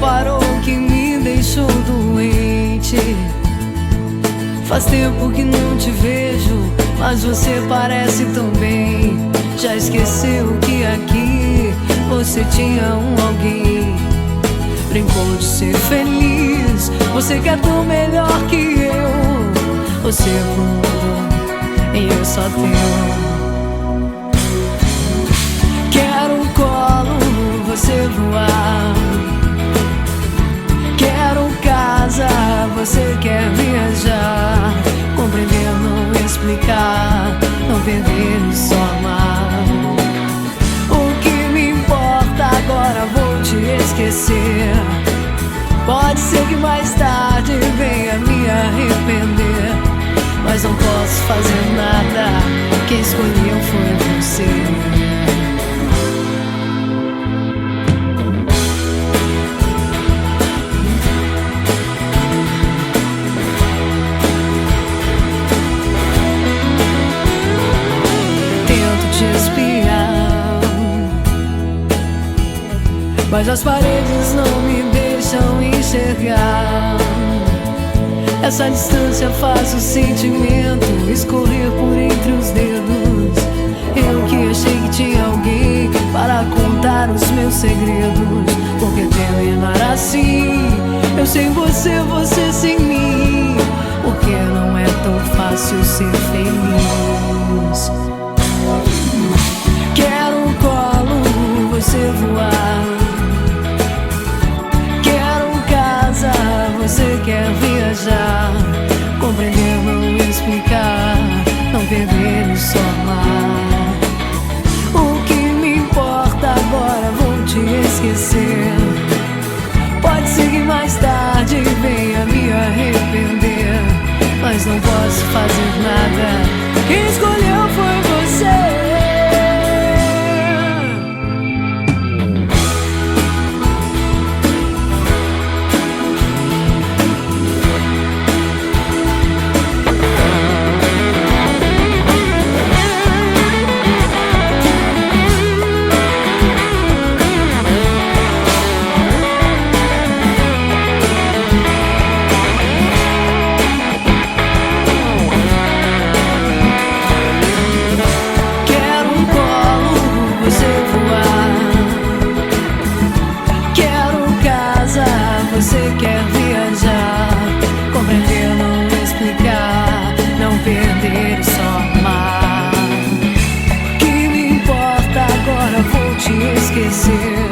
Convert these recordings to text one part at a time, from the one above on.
separou que me deixou doente. Faz tempo que não te vejo, mas você parece tão bem. Já esqueceu que aqui você tinha alguém. Brincou de ser feliz, você quer tão melhor que eu. Você voou e eu só tenho. Quero um colo, você voar. Quero casa, você quer viajar. Compreender, não explicar, não perder e só amar. O que me importa agora, vou te esquecer. Pode ser que mais tarde venha me arrepender, mas não posso fazer nada, quem escolheu foi você. Mas as paredes não me deixam enxergar. Essa distância faz o sentimento escorrer por entre os dedos. Eu que achei que tinha alguém para contar os meus segredos. Por que terminar assim? Eu sem você, você sem mim. Porque não é tão fácil ser feliz. Quero um colo, você voar. Você quer viajar, compreender, não explicar, não perder e só amar. O que me importa agora, vou te esquecer. Pode ser que mais tarde venha me arrepender, mas não posso fazer nada, quem escolheu foi você. Você quer viajar, compreender, não explicar, não perder e só amar. O que me importa agora, vou te esquecer.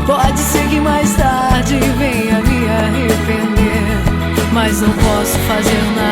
Pode ser que mais tarde venha me arrepender, mas não posso fazer nada.